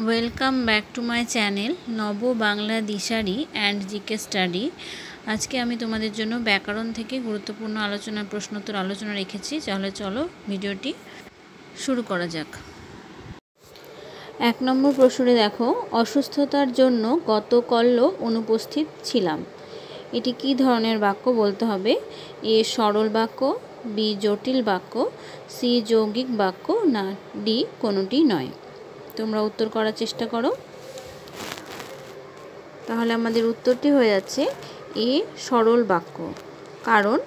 Welcome back to my channel নব বাংলা দিশারি and GK study. আজকে আমি তোমাদের জন্য ব্যাকরণ থেকে গুরুত্বপূর্ণ প্রশ্নোত্তর আলোচনা রেখেছি। তাহলে চলো ভিডিওটি শুরু করা যাক। 1 নম্বর প্রশ্নে দেখো, অসুস্থতার জন্য গতকল্য অনুপস্থিত ছিলাম। এটি কী ধরনের বাক্য বলতে হবে? এ সরল বাক্য, বি জটিল বাক্য, সি যৌগিক বাক্য, না ডি কোনোটি নয়। তোমরা উত্তর করার চেষ্টা করো। তাহলে আমাদের উত্তরটি হয়ে যাচ্ছে এ সরল বাক্য, কারণ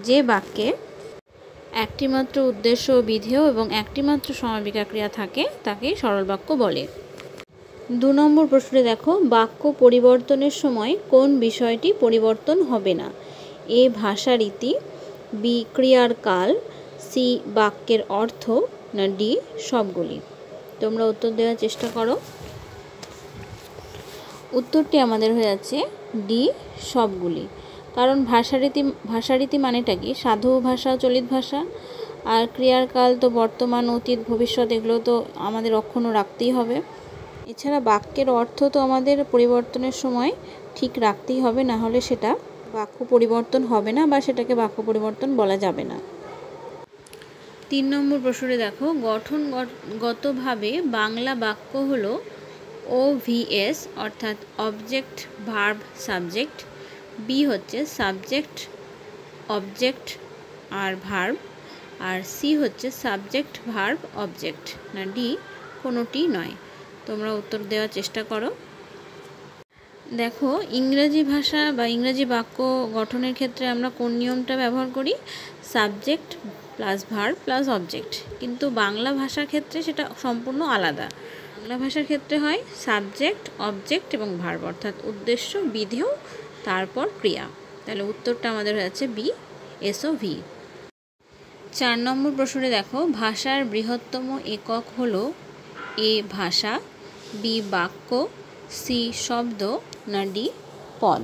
যে বাক্যে একটিমাত্র উদ্দেশ্য ও বিধেয় এবং একটিমাত্র সমাপিকা ক্রিয়া থাকে তাকেই সরল বাক্য বলে। 2 নম্বর প্রশ্নে দেখো, বাক্য পরিবর্তনের সময় কোন বিষয়টি পরিবর্তন হবে না? এ ভাষারীতি, বি ক্রিয়ার কাল, সি বাক্যের অর্থ, না ডি সবগুলি। তোমরা উত্তর দেওয়ার চেষ্টা করো। উত্তরটি আমাদের হয়ে যাচ্ছে ডি সবগুলি, কারণ ভাষারীতি মানেটা কি? সাধু ভাষা, চলিত ভাষা। আর ক্রিয়ার কাল তো বর্তমান, অতীত, ভবিষ্যৎ, এগুলো তো আমাদের অক্ষুণ্ণ রাখতেই হবে। এছাড়া বাক্যের অর্থ তো আমাদের পরিবর্তনের সময় ঠিক রাখতেই হবে, না হলে সেটা বাক্য পরিবর্তন হবে না বা সেটাকে বাক্য পরিবর্তন বলা যাবে না। 3 নম্বর প্রশ্নে দেখো, গঠনগতভাবে বাংলা বাক্য হলো OVS অর্থাৎ অবজেক্ট ভার্ব সাবজেক্ট, বি হচ্ছে সাবজেক্ট অবজেক্ট আর ভার্ব, আর সি হচ্ছে সাবজেক্ট ভার্ব অবজেক্ট, না ডি কোনোটি নয়। তোমরা উত্তর দেওয়ার চেষ্টা করো। দেখো, ইংরেজি ভাষা বা ইংরেজি বাক্য গঠনের ক্ষেত্রে আমরা কোন নিয়মটা ব্যবহার করি? Subject plus verb plus object, কিন্তু বাংলা ভাষার ক্ষেত্রে সেটা সম্পূর্ণ আলাদা। বাংলা ভাষার ক্ষেত্রে হয় সাবজেক্ট অবজেক্ট এবং ভার্ব, অর্থাৎ উদ্দেশ্য, বিধেয়, তারপর ক্রিয়া। তাহলে উত্তরটা আমাদের হয়ে যাচ্ছে বি SOV। 4 নম্বর প্রশ্নে দেখো, ভাষার বৃহত্তম একক হলো এ ভাষা, বি বাক্য, সি শব্দ, না ডি পদ।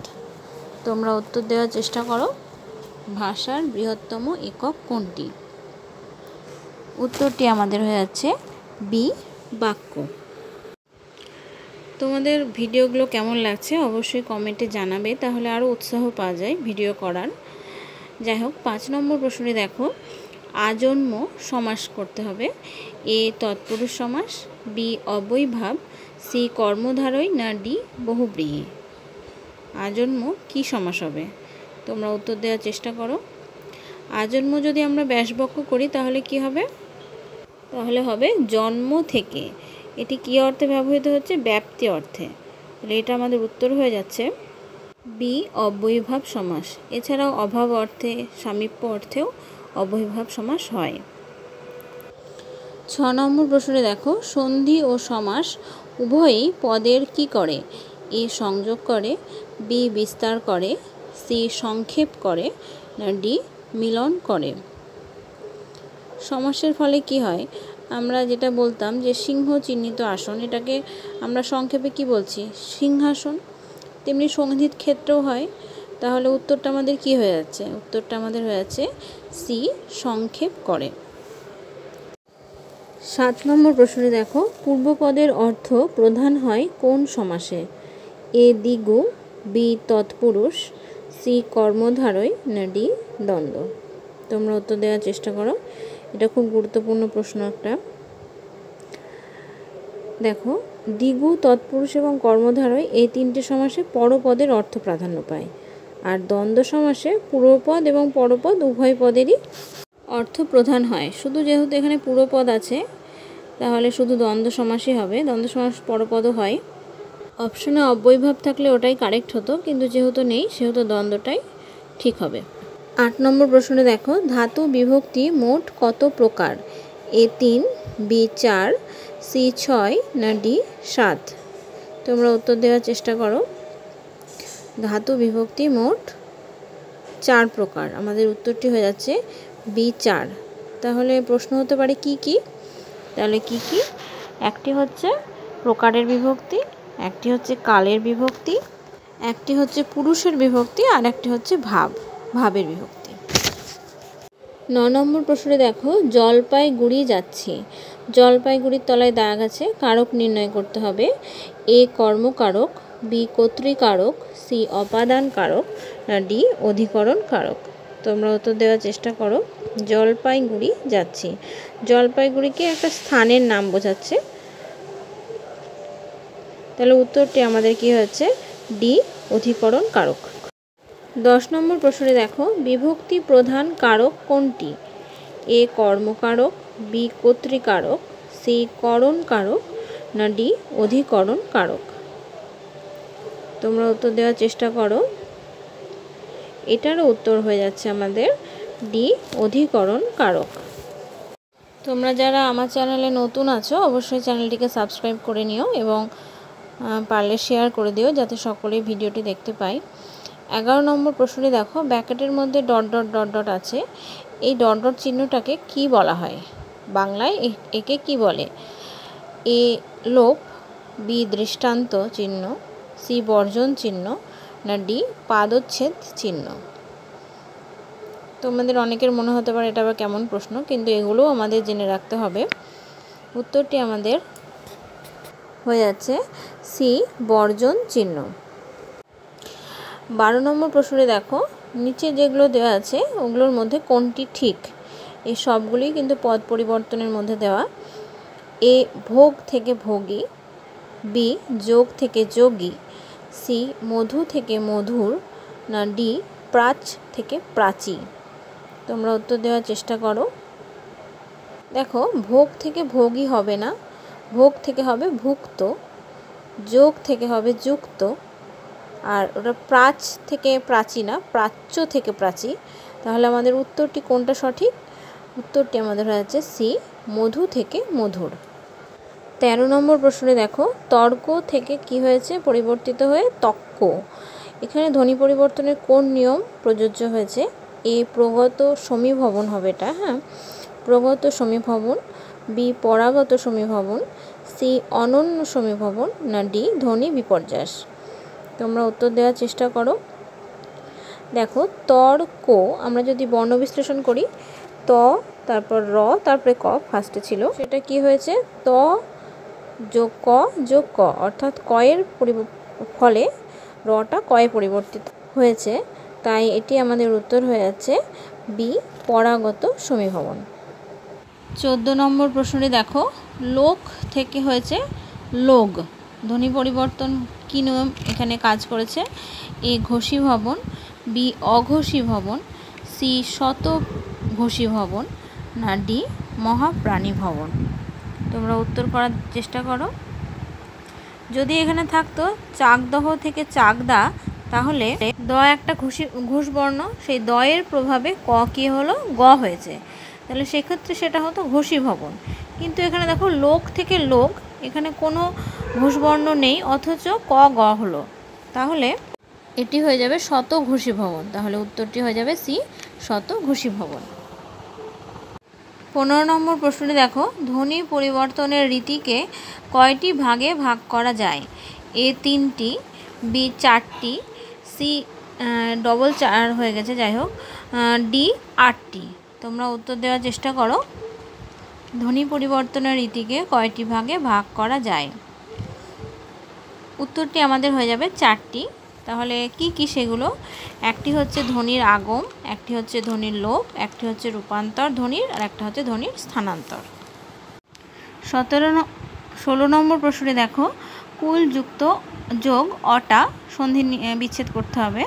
তোমরা উত্তর দেওয়ার চেষ্টা করো। ভাষার বৃহত্তম একক কোনটি? উত্তরটি আমাদের হয়ে যাচ্ছে বি বাক্য। তোমাদের ভিডিওগুলো কেমন লাগছে অবশ্যই কমেন্টে জানাবে, তাহলে আরও উৎসাহ পাওয়া যায় ভিডিও করার। যাই হোক, 5 নম্বর প্রশ্নে দেখো, আজন্ম সমাস করতে হবে। এ তৎপুরুষ সমাস, বি অব্যয়ভাব, সি কর্মধারয়, না ডি বহুব্রীহি। আজন্ম কি সমাস হবে? তোমরা উত্তর দেওয়ার চেষ্টা করো। আজন্ম যদি আমরা ব্যাসবাক্য করি তাহলে কি হবে? তাহলে হবে জন্ম থেকে। এটি কি অর্থে ব্যবহৃত হচ্ছে? ব্যাপ্তি অর্থে। তাহলে এটা আমাদের উত্তর হয়ে যাচ্ছে বি অব্যয়ভাব সমাস। এছাড়াও অভাব অর্থে, সামীপ্য অর্থেও অব্যয়ভাব সমাস হয়। 6 নম্বর প্রশ্নে দেখো, সন্ধি ও সমাস উভয়ই পদের কি করে? এ সংযোগ করে, বি বিস্তার করে, সি সংক্ষেপ করে, না ডি মিলন করে। সমাসের ফলে কি হয়? আমরা যেটা বলতাম যে সিংহ চিহ্নিত আসন, এটাকে আমরা সংক্ষেপে কি বলছি? সিংহাসন। তেমনি সন্ধির ক্ষেত্রেও হয়। তাহলে উত্তরটা আমাদের কি হয়ে যাচ্ছে? উত্তরটা আমাদের হয়ে যাচ্ছে সি সংক্ষেপ করে। 7 নম্বর প্রশ্নে দেখো, পূর্বপদের অর্থ প্রধান হয় কোন সমাসে? এ দ্বিগু, বি তৎপুরুষ, সি কর্মধারয়, না ডি দ্বন্দ্ব। তোমরা উত্তর দেওয়ার চেষ্টা করো। এটা খুব গুরুত্বপূর্ণ প্রশ্ন একটা। দেখো, দ্বিগু, তৎপুরুষ এবং কর্মধারয় এই 3টে সমাসে পরপদের অর্থ প্রাধান্য পায়, আর দ্বন্দ্ব সমাসে পূর্বপদ এবং পরপদ উভয় পদেরই অর্থ প্রধান হয়। শুধু যেহেতু এখানে পূর্বপদ আছে তাহলে শুধু দ্বন্দ্ব সমাসই হবে, দ্বন্দ্ব সমাস পরপদও হয়। অপশনে অব্যয়ভাব থাকলে ওটাই কারেক্ট হতো, কিন্তু যেহেতু নেই সেহেতু দ্বন্দ্বটাই ঠিক হবে। 8 নম্বর প্রশ্নে দেখো, ধাতু বিভক্তি মোট কত প্রকার? এ 3, বি 4, সি 6, না ডি 7। তোমরা উত্তর দেওয়ার চেষ্টা করো। ধাতু বিভক্তি মোট 4 প্রকার। আমাদের উত্তরটি হয়ে যাচ্ছে বি 4। তাহলে প্রশ্ন হতে পারে কি কি? তাহলে কি কি? একটি হচ্ছে প্রকারের বিভক্তি, একটি হচ্ছে কালের বিভক্তি, একটি হচ্ছে পুরুষের বিভক্তি, আর একটি হচ্ছে ভাবের বিভক্তি। নম্বর প্রশ্নে দেখো, জলপাইগুড়ি যাচ্ছি। জলপাইগুড়ির তলায় দাগ আছে, কারক নির্ণয় করতে হবে। এ কর্মকারক, বি কর্তৃকারক, সি অপাদান কারক, না ডি অধিকরণ কারক। তোমরা উত্তর দেওয়ার চেষ্টা করো। জলপাইগুড়ি যাচ্ছি, জলপাইগুড়িকে একটা স্থানের নাম বোঝাচ্ছে, তাহলে উত্তরটি আমাদের কি হচ্ছে, ডি অধিকরণ কারক। 10 নম্বর প্রশ্নে দেখো, বিভক্তি প্রধান কারক কোনটি? এ কর্মকারক, বি কর্তৃকারক, সি করণ কারক, না ডি অধিকরণ কারক। তোমরা উত্তর দেওয়ার চেষ্টা করো। এটারও উত্তর হয়ে যাচ্ছে আমাদের ডি অধিকরণ কারক। তোমরা যারা আমার চ্যানেলে নতুন আছো অবশ্যই চ্যানেলটিকে সাবস্ক্রাইব করে নিও এবং পারলে শেয়ার করে দিও যাতে সকলেই ভিডিওটি দেখতে পায়। 11 নম্বর প্রশ্নটি দেখো, ব্র্যাকেটের মধ্যে ডট ডট ডট ডট আছে, এই ডট ডট চিহ্নটাকে কি বলা হয়? বাংলায় একে কি বলে? এ লোপ, বি দৃষ্টান্ত চিহ্ন, সি বর্জন চিহ্ন, না ডি পাদচ্ছেদ চিহ্ন। তোমাদের অনেকের মনে হতে পারে এটা আবার কেমন প্রশ্ন, কিন্তু এগুলো আমাদের জেনে রাখতে হবে। উত্তরটি আমাদের হয়ে যাচ্ছে সি বর্জন চিহ্ন। 12 নম্বর প্রশ্নে দেখো, নিচে যেগুলো দেওয়া আছে ওগুলোর মধ্যে কোনটি ঠিক? এই সবগুলি কিন্তু পদ পরিবর্তনের মধ্যে দেওয়া। এ ভোগ থেকে ভোগী, বি যোগ থেকে যোগী, সি মধু থেকে মধুর, না ডি প্রাচ থেকে প্রাচী। তোমরা উত্তর দেওয়ার চেষ্টা করো। দেখো, ভোগ থেকে ভোগী হবে না, ভোগ থেকে হবে ভুক্ত, যোগ থেকে হবে যুক্ত, আর ওটা প্রাচ থেকে প্রাচী না, প্রাচ্য থেকে প্রাচী। তাহলে আমাদের উত্তরটি কোনটা সঠিক? উত্তরটি আমাদের হয়ে যাচ্ছে সি মধু থেকে মধুর। 13 নম্বর প্রশ্নে দেখো, তর্ক থেকে কি হয়েছে? পরিবর্তিত হয়ে তক্ক। এখানে ধ্বনি পরিবর্তনের কোন নিয়ম প্রযোজ্য হয়েছে? এ প্রগত সমীভবন হবে এটা, হ্যাঁ, প্রগত সমীভবন, বি পরাগত সমীভবন, সি অনন্য সমীভবন, না ডি ধ্বনি বিপর্যাস। তোমরা উত্তর দেওয়ার চেষ্টা করো। দেখো, তর্ক আমরা যদি বর্ণ বিশ্লেষণ করি, ত তারপর র তারপরে ক ফার্স্টে ছিল, সেটা কি হয়েছে? ত যোগ ক যোগ ক, অর্থাৎ কয়ের ফলে রটা কয়ে পরিবর্তিত হয়েছে, তাই এটি আমাদের উত্তর হয়ে যাচ্ছে বি পরাগত সমীভবন। 14 নম্বর প্রশ্নটি দেখো, লোক থেকে হয়েছে লোগ। ধ্বনি পরিবর্তন কী নিয়ম এখানে কাজ করেছে? এ ঘোষী ভবন, বি অঘোষী ভবন, সি শতঘোষী ভবন, না ডি মহাপ্রাণী ভবন। তোমরা উত্তর করার চেষ্টা করো। যদি এখানে থাকতো চাকদহ থেকে চাকদা, তাহলে দ একটা ঘোষ বর্ণ, সেই দয়ের প্রভাবে ক কী হলো? গ হয়েছে, তাহলে সেক্ষেত্রে সেটা হতো ঘোষী ভবন। কিন্তু এখানে দেখো, লোক থেকে লোক, এখানে কোনো ঘোষবর্ণ নেই, অথচ ক গ হলো, তাহলে এটি হয়ে যাবে শতঘোষী ভবন। তাহলে উত্তরটি হয়ে যাবে সি শতঘোষী ভবন। 15 নম্বর প্রশ্নটি দেখো, ধ্বনি পরিবর্তনের রীতিকে কয়টি ভাগে ভাগ করা যায়? এ 3টি, বি 4টি, সি ডবল 4 হয়ে গেছে, যাই হোক, ডি 8টি। তোমরা উত্তর দেওয়ার চেষ্টা করো। ধ্বনি পরিবর্তনের রীতিকে কয়টি ভাগে ভাগ করা যায়? উত্তরটি আমাদের হয়ে যাবে 4টি। তাহলে কি কি সেগুলো? একটি হচ্ছে ধ্বনির আগম, একটি হচ্ছে ধ্বনির লোপ, একটি হচ্ছে রূপান্তর ধ্বনির, আর একটা হচ্ছে ধ্বনির স্থানান্তর। 16 নম্বর প্রশ্নে দেখো, কুল যুক্ত যোগ অটা সন্ধি বিচ্ছেদ করতে হবে।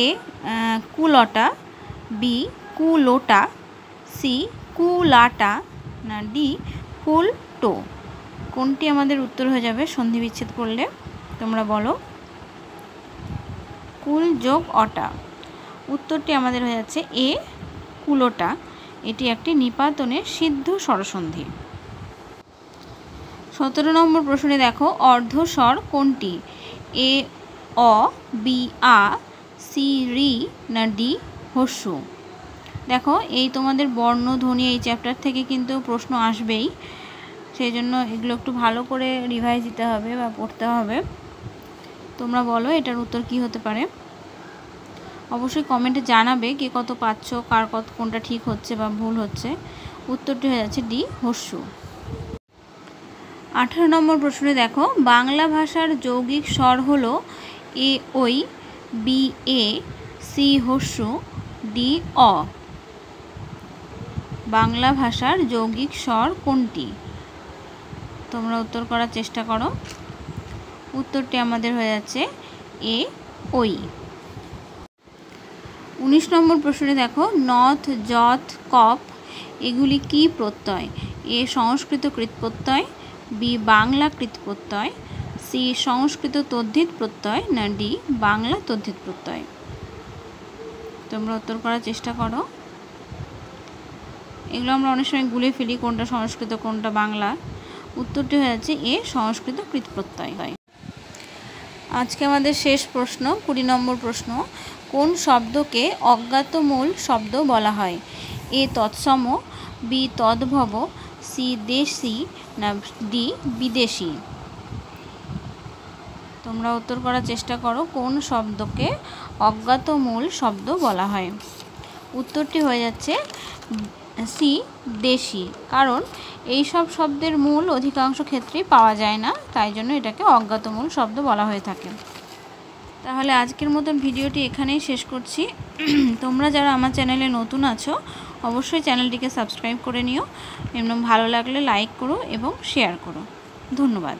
এ কুলটা, বি কুলোটা, সি কুলাটা, না ডি কুলটো। কোনটি আমাদের উত্তর হয়ে যাবে সন্ধি বিচ্ছেদ করলে? তোমরা বলো। কুল যোগ অটা, উত্তরটি আমাদের হয়ে যাচ্ছে এ কুলোটা। এটি একটি নিপাতনের সিদ্ধ স্বরসন্ধি। 17 নম্বর প্রশ্নে দেখো, অর্ধস্বর কোনটি? এ অ, বি আ, সি রি, না ডি হস্যু। দেখো, এই তোমাদের বর্ণ ধ্বনি এই চ্যাপ্টার থেকে কিন্তু প্রশ্ন আসবেই, সেই জন্য এগুলো একটু ভালো করে রিভাইজ দিতে হবে বা পড়তে হবে। তোমরা বলো এটার উত্তর কি হতে পারে? অবশ্যই কমেন্টে জানাবে কে কত পাচ্ছ, কার কত কোনটা ঠিক হচ্ছে বা ভুল হচ্ছে। উত্তরটি হয়ে যাচ্ছে ডি হস্যু। 18 নম্বর প্রশ্নে দেখো, বাংলা ভাষার যৌগিক স্বর হলো এ ওই, বি এ, সি হস্যু, ডি অ। বাংলা ভাষার যৌগিক স্বর কোনটি? তোমরা উত্তর করার চেষ্টা করো। উত্তরটি আমাদের হয়ে যাচ্ছে এ ওই। 19 নম্বর প্রশ্নে দেখো, নথ, যথ, কপ এগুলি কি প্রত্যয়? এ সংস্কৃত কৃত প্রত্যয়, বি বাংলা কৃত প্রত্যয়, সি সংস্কৃত তদ্ধিত প্রত্যয়, না ডি বাংলা তদ্ধিত প্রত্যয়? তোমরা উত্তর করার চেষ্টা করো। এগুলো আমরা অনেক সময় গুলে ফেলি, কোনটা সংস্কৃত কোনটা বাংলা। উত্তরটি হয়ে যাচ্ছে এ সংস্কৃত কৃত প্রত্যয় হয়। আজকে আমাদের শেষ প্রশ্ন, 20 নম্বর প্রশ্ন, কোন শব্দকে অজ্ঞাত মূল শব্দ বলা হয়? এ তৎসম, বি তদ্ভব, সি দেশি, না ডি বিদেশি? তোমরা উত্তর করার চেষ্টা করো, কোন শব্দকে অজ্ঞাত মূল শব্দ বলা হয়? উত্তরটি হয়ে যাচ্ছে সি দেশি, কারণ এই সব শব্দের মূল অধিকাংশ ক্ষেত্রেই পাওয়া যায় না, তাই জন্য এটাকে অজ্ঞাত মূল শব্দ বলা হয়ে থাকে। তাহলে আজকের মতন ভিডিওটি এখানেই শেষ করছি। তোমরা যারা আমার চ্যানেলে নতুন আছো অবশ্যই চ্যানেলটিকে সাবস্ক্রাইব করে নিও, এবং ভালো লাগলে লাইক করো এবং শেয়ার করো। ধন্যবাদ।